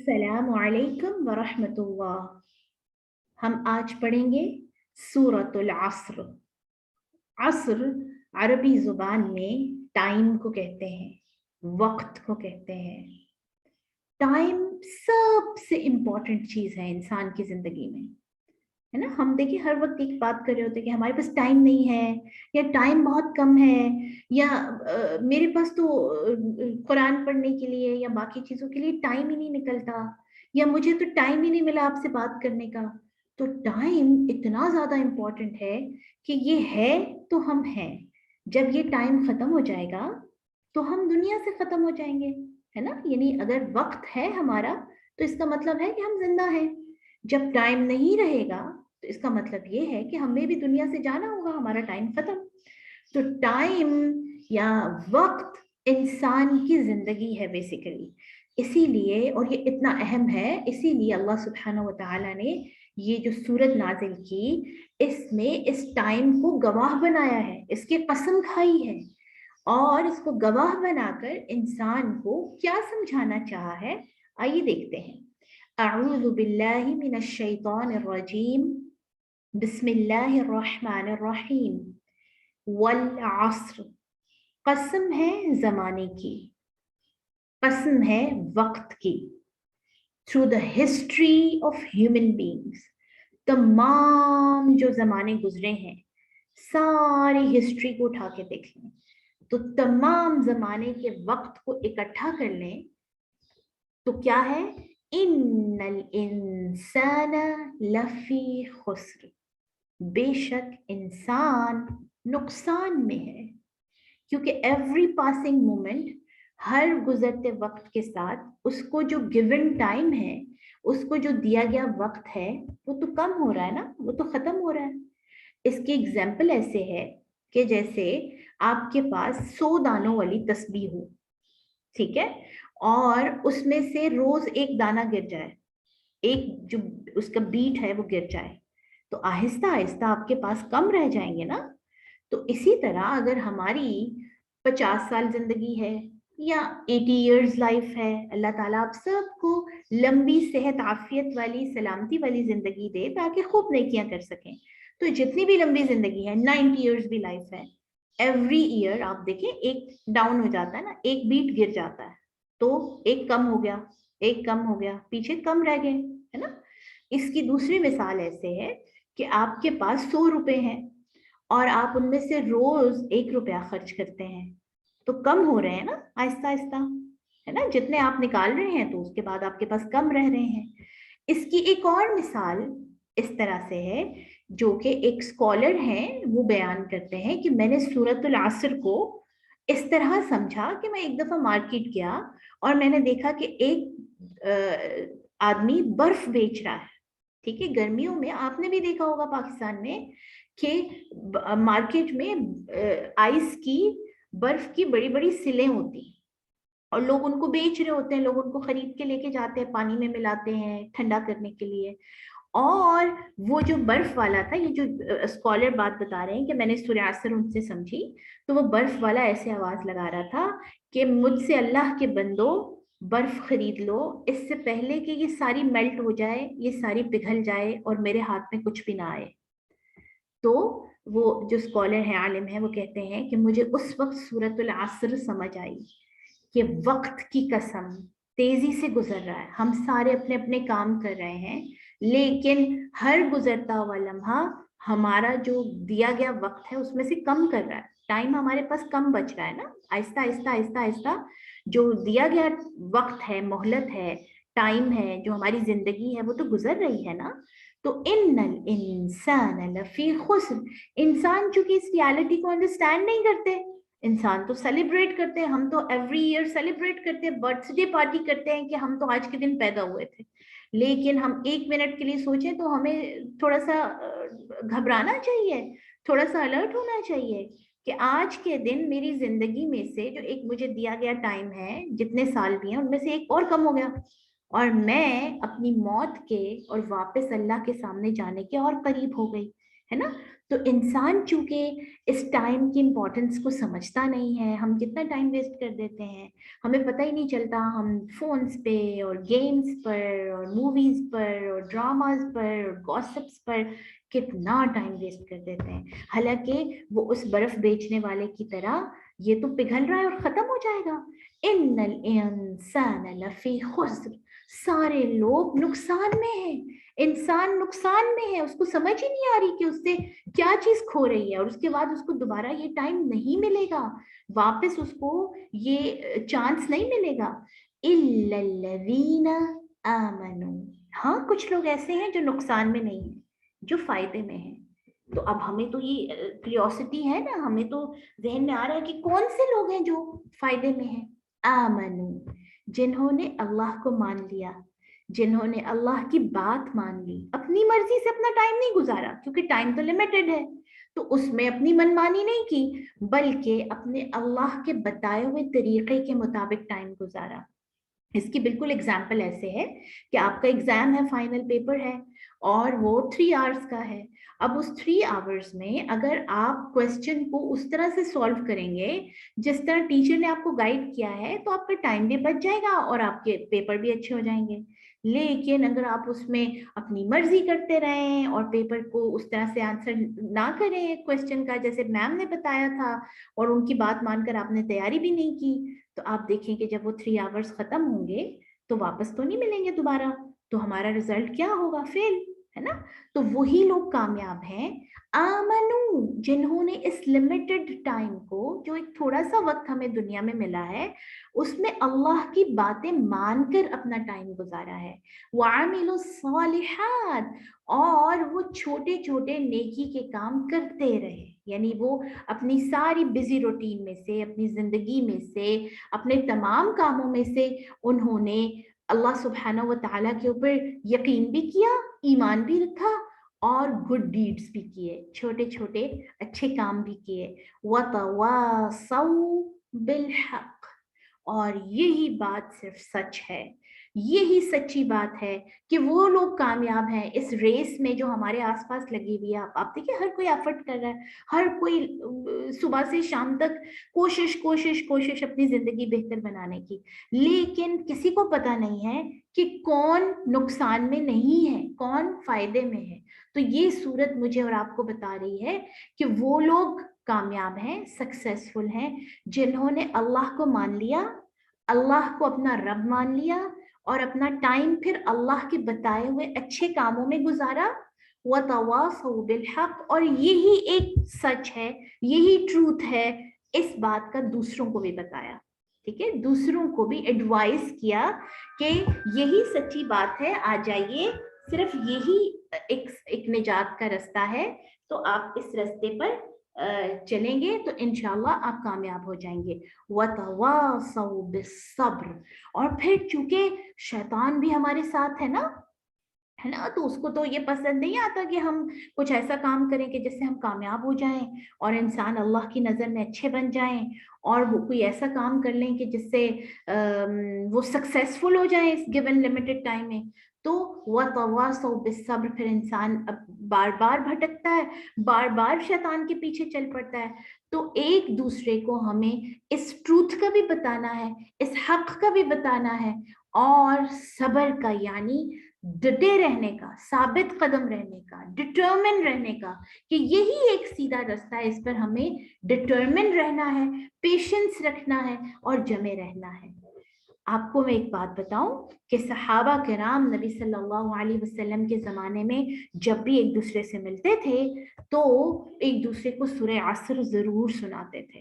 अस्सलामु अलैकुम व रहमतुल्लाह। हम आज पढ़ेंगे सूरतुल अस्र। अस्र अरबी जुबान में टाइम को कहते हैं, वक्त को कहते हैं। टाइम सबसे इम्पोर्टेंट चीज है इंसान की जिंदगी में, है ना। हम देखिए हर वक्त एक बात कर रहे होते हैं कि हमारे पास टाइम नहीं है, या टाइम बहुत कम है, या मेरे पास तो कुरान पढ़ने के लिए या बाकी चीजों के लिए टाइम ही नहीं निकलता, या मुझे तो टाइम ही नहीं मिला आपसे बात करने का। तो टाइम इतना ज्यादा इम्पोर्टेंट है कि ये है तो हम हैं। जब ये टाइम खत्म हो जाएगा तो हम दुनिया से खत्म हो जाएंगे, है ना। यानी अगर वक्त है हमारा तो इसका मतलब है कि हम जिंदा हैं। जब टाइम नहीं रहेगा तो इसका मतलब ये है कि हमें भी दुनिया से जाना होगा, हमारा टाइम खत्म। तो टाइम या वक्त इंसान की जिंदगी है बेसिकली। इसीलिए, और ये इतना अहम है, इसीलिए अल्लाह सुब्हानहू व तआला ने ये जो सूरत नाजिल की, इसमें इस टाइम को गवाह बनाया है, इसकी कसम खाई है, और इसको गवाह बनाकर इंसान को क्या समझाना चाहा है, आइए देखते हैं। अऊज़ु बिल्लाहि मिनश शैतानिर रजीम, बिस्मिल्लाहिर रहमानिर रहीम। वल अस्र, कसम है जमाने की, कसम है वक्त की। Through the history of human beings, तमाम जो जमाने गुजरे हैं, सारी हिस्ट्री को उठा के देख लें तो तमाम जमाने के वक्त को इकट्ठा कर लें तो क्या है, इन्नल इंसान लफी खुस्र, बेशक इंसान नुकसान में है। क्योंकि एवरी पासिंग मोमेंट, हर गुजरते वक्त के साथ उसको जो गिवन टाइम है, उसको जो दिया गया वक्त है, वो तो कम हो रहा है ना, वो तो खत्म हो रहा है। इसकी एग्जाम्पल ऐसे है कि जैसे आपके पास 100 दानों वाली तस्बीह हो, ठीक है, और उसमें से रोज एक दाना गिर जाए, एक जो उसका बीट है वो गिर जाए, तो आहिस्ता आहिस्ता आपके पास कम रह जाएंगे ना। तो इसी तरह अगर हमारी 50 साल जिंदगी है या 80 इयर्स लाइफ है, अल्लाह ताला आप सबको लंबी सेहत आफियत वाली सलामती वाली जिंदगी दे ताकि खूब नेकियां कर सकें। तो जितनी भी लंबी जिंदगी है, 90 इयर्स भी लाइफ है, एवरी ईयर आप देखें एक डाउन हो जाता है ना, एक बीट गिर जाता है, तो एक कम हो गया, एक कम हो गया, पीछे कम रह गए, है ना। इसकी दूसरी मिसाल ऐसे है कि आपके पास 100 रुपए हैं और आप उनमें से रोज 1 रुपया खर्च करते हैं, तो कम हो रहे हैं ना आहिस्ता आहिस्ता, है ना। जितने आप निकाल रहे हैं तो उसके बाद आपके पास कम रह रहे हैं। इसकी एक और मिसाल इस तरह से है, जो कि एक स्कॉलर हैं वो बयान करते हैं कि मैंने सूरतुल असर को इस तरह समझा कि मैं एक दफा मार्केट गया और मैंने देखा कि एक आदमी बर्फ बेच रहा है, ठीक है। गर्मियों में आपने भी देखा होगा पाकिस्तान में कि मार्केट में आइस की, बर्फ की बड़ी बड़ी सिलें होती हैं और लोग उनको बेच रहे होते हैं, लोग उनको खरीद के लेके जाते हैं, पानी में मिलाते हैं ठंडा करने के लिए। और वो जो बर्फ वाला था, ये जो स्कॉलर बात बता रहे हैं कि मैंने सूरह असर उनसे समझी, तो वो बर्फ वाला ऐसे आवाज लगा रहा था कि मुझसे अल्लाह के बंदो बर्फ खरीद लो, इससे पहले कि ये सारी मेल्ट हो जाए, ये सारी पिघल जाए और मेरे हाथ में कुछ भी ना आए। तो वो जो स्कॉलर है, आलिम है, वो कहते हैं कि मुझे उस वक्त सूरतुल असर समझ आई कि वक्त की कसम तेजी से गुजर रहा है, हम सारे अपने अपने काम कर रहे हैं, लेकिन हर गुजरता हुआ लम्हा हमारा जो दिया गया वक्त है उसमें से कम कर रहा है, टाइम हमारे पास कम बच रहा है ना। आहिस्ता आहिस्ता आहिस्ता आहिस्ता जो दिया गया वक्त है, मोहलत है, टाइम है, जो हमारी जिंदगी है, वो तो गुजर रही है ना। तो इन्नल इंसान लफी खुस्र, इंसान चूंकि इस रियलिटी को अंडरस्टैंड नहीं करते, इंसान तो सेलिब्रेट करते हैं, हम तो एवरी ईयर सेलिब्रेट करते हैं, बर्थडे पार्टी करते हैं कि हम तो आज के दिन पैदा हुए थे। लेकिन हम एक मिनट के लिए सोचें तो हमें थोड़ा सा घबराना चाहिए, थोड़ा सा अलर्ट होना चाहिए कि आज के दिन मेरी जिंदगी में से जो एक मुझे दिया गया टाइम है, जितने साल भी हैं उनमें से एक और कम हो गया और मैं अपनी मौत के और वापस अल्लाह के सामने जाने के और करीब हो गई। है ना। तो इंसान चूंकि इस टाइम की इम्पोर्टेंस को समझता नहीं है, हम कितना टाइम वेस्ट कर देते हैं, हमें पता ही नहीं चलता, हम फोन्स पे और गेम्स पर और मूवीज पर और ड्रामास पर और गॉसिप्स पर कितना टाइम वेस्ट कर देते हैं। हालांकि वो उस बर्फ बेचने वाले की तरह ये तो पिघल रहा है और खत्म हो जाएगा। इन्नल इंसान लफी खुस्र, सारे लोग नुकसान में हैं, इंसान नुकसान में है, उसको समझ ही नहीं आ रही कि उससे क्या चीज खो रही है, और उसके बाद उसको दोबारा ये टाइम नहीं मिलेगा, वापस उसको ये चांस नहीं मिलेगा। इल्लल्लज़ीना आमनू, हाँ कुछ लोग ऐसे हैं जो नुकसान में नहीं है, जो फायदे में है। तो अब हमें तो ये क्यूरियोसिटी है ना, हमें तो जहन में आ रहा है कि कौन से लोग हैं जो फायदे में हैं। आमनू, जिन्होंने अल्लाह को मान लिया, जिन्होंने अल्लाह की बात मान ली, अपनी मर्जी से अपना टाइम नहीं गुजारा, क्योंकि टाइम तो लिमिटेड है, तो उसमें अपनी मनमानी नहीं की, बल्कि अपने अल्लाह के बताए हुए तरीके के मुताबिक टाइम गुजारा। इसकी बिल्कुल एग्जाम्पल ऐसे है कि आपका एग्जाम है, फाइनल पेपर है, और वो 3 आवर्स का है। अब उस 3 आवर्स में अगर आप क्वेश्चन को उस तरह से सॉल्व करेंगे जिस तरह टीचर ने आपको गाइड किया है, तो आपका टाइम भी बच जाएगा और आपके पेपर भी अच्छे हो जाएंगे। लेकिन अगर आप उसमें अपनी मर्जी करते रहें और पेपर को उस तरह से आंसर ना करें क्वेश्चन का जैसे मैम ने बताया था, और उनकी बात मानकर आपने तैयारी भी नहीं की, तो आप देखेंगे जब वो 3 आवर्स खत्म होंगे तो वापस तो नहीं मिलेंगे दोबारा, तो हमारा रिजल्ट क्या होगा? फेल, है ना। तो वही लोग कामयाब हैं, आमनू, जिन्होंने इस लिमिटेड टाइम को, जो एक थोड़ा सा वक्त हमें दुनिया में मिला है, उसमें अल्लाह की बातें मानकर अपना टाइम गुजारा है। वामिलु सालिहात, और वो छोटे छोटे नेकी के काम करते रहे, यानी वो अपनी सारी बिजी रूटीन में से, अपनी जिंदगी में से, अपने तमाम कामों में से उन्होंने अल्लाह सुब्हानहू व तआला के ऊपर यकीन भी किया, ईमान भी रखा, और गुड डीड्स भी किए, छोटे छोटे अच्छे काम भी किए। वतवासौ बिलहक, और यही बात सिर्फ सच है, यही सच्ची बात है कि वो लोग कामयाब हैं इस रेस में जो हमारे आसपास लगी हुई है। आप देखिए, हर कोई एफर्ट कर रहा है, हर कोई सुबह से शाम तक कोशिश कोशिश कोशिश अपनी जिंदगी बेहतर बनाने की, लेकिन किसी को पता नहीं है कि कौन नुकसान में नहीं है, कौन फायदे में है। तो ये सूरत मुझे और आपको बता रही है कि वो लोग कामयाब हैं, सक्सेसफुल हैं, जिन्होंने अल्लाह को मान लिया, अल्लाह को अपना रब मान लिया, और अपना टाइम फिर अल्लाह के बताए हुए अच्छे कामों में गुजारा। वतवासौ बिलहक, और यही एक सच है, यही ट्रूथ है, इस बात का दूसरों को भी बताया, ठीक है, दूसरों को भी एडवाइस किया कि यही सच्ची बात है, आ जाइए, सिर्फ यही एक निजात का रास्ता है, तो आप इस रास्ते पर चलेंगे तो इंशाल्लाह आप कामयाब हो जाएंगे। वतवासौ बिस्सब्र, और फिर चूंकि शैतान भी हमारे साथ है ना, तो उसको तो ये पसंद नहीं आता कि हम कुछ ऐसा काम करें कि जिससे हम कामयाब हो जाएं और इंसान अल्लाह की नज़र में अच्छे बन जाएं, और वो कोई ऐसा काम कर लें कि जिससे वो सक्सेसफुल हो जाए इस गिवन लिमिटेड टाइम में। तो वतवासौ बिस्सब्र, फिर इंसान अब बार बार भटकता है, बार बार शैतान के पीछे चल पड़ता है। तो एक दूसरे को हमें इस ट्रूथ का भी बताना है, इस हक का भी बताना है, और सब्र का, यानी डटे रहने का, साबित कदम रहने का, डिटर्मिन रहने का, कि यही एक सीधा रास्ता है, इस पर हमें डिटर्मिन रहना है, पेशेंस रखना है और जमे रहना है। आपको मैं एक बात बताऊं कि सहाबा किराम नबी सल्लल्लाहु अलैहि वसल्लम के ज़माने में जब भी एक दूसरे से मिलते थे तो एक दूसरे को सूरह असर ज़रूर सुनाते थे,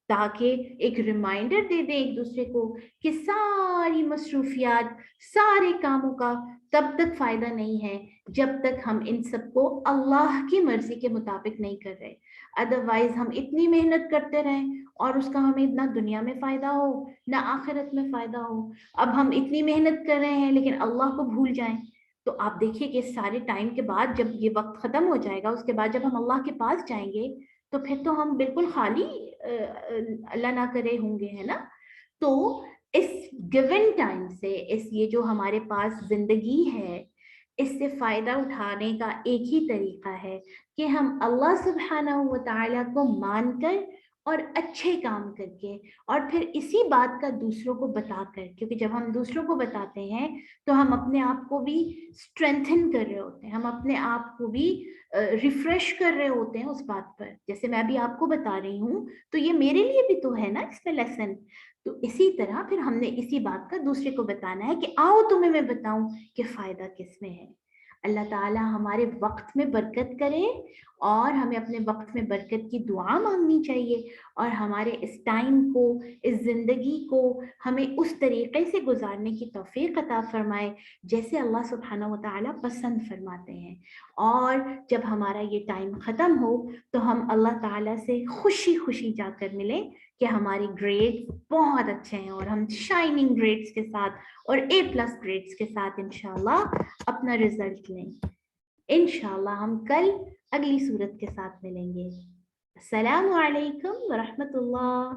ताकि एक रिमाइंडर दे दे एक दूसरे को कि सारी मसरूफियात, सारे कामों का तब तक फायदा नहीं है जब तक हम इन सबको अल्लाह की मर्जी के मुताबिक नहीं कर रहे। अदरवाइज हम इतनी मेहनत करते रहें और उसका हमें ना दुनिया में फायदा हो ना आखिरत में फायदा हो। अब हम इतनी मेहनत कर रहे हैं लेकिन अल्लाह को भूल जाएं, तो आप देखिए कि सारे टाइम के बाद जब ये वक्त खत्म हो जाएगा, उसके बाद जब हम अल्लाह के पास जाएंगे तो फिर तो हम बिल्कुल खाली अल्लाह ना करे होंगे, है ना। तो इस गिवन टाइम से, इस ये जो हमारे पास जिंदगी है, اس سے فائدہ اٹھانے کا ایک ہی طریقہ ہے کہ ہم اللہ سبحانہ و تعالیٰ کو مان کر اور اچھے کام کر کے اور پھر اسی بات کا دوسروں کو بتا کر, کیونکہ جب ہم دوسروں کو بتاتے ہیں تو ہم اپنے آپ کو بھی اسٹرینتھن کر رہے ہوتے ہیں, ہم اپنے آپ کو بھی ریفریش کر رہے ہوتے ہیں اس بات پر. جیسے میں ابھی آپ کو بتا رہی ہوں تو یہ میرے لیے بھی تو ہے نا اس میں لیسن. تو اسی طرح پھر ہم نے اسی بات کا دوسرے کو بتانا ہے کہ آؤ تمہیں میں بتاؤں کہ فائدہ کس میں ہے. اللہ تعالیٰ ہمارے وقت میں برکت کرے اور ہمیں اپنے وقت میں برکت کی دعا مانگنی چاہیے اور ہمارے اس ٹائم کو, اس زندگی کو ہمیں اس طریقے سے گزارنے کی توفیق عطا فرمائے جیسے اللہ سبحانہ و تعالیٰ پسند فرماتے ہیں. اور جب ہمارا یہ ٹائم ختم ہو تو ہم اللہ تعالیٰ سے خوشی خوشی جا کر ملیں کہ ہماری گریڈ بہت اچھے ہیں اور ہم شائننگ گریڈز کے ساتھ اور A+ گریڈز کے ساتھ انشاءاللہ اپنا رزلٹ لیں. انشاءاللہ ہم کل اگلی صورت کے ساتھ ملیں گے. السلام علیکم ورحمۃ اللہ.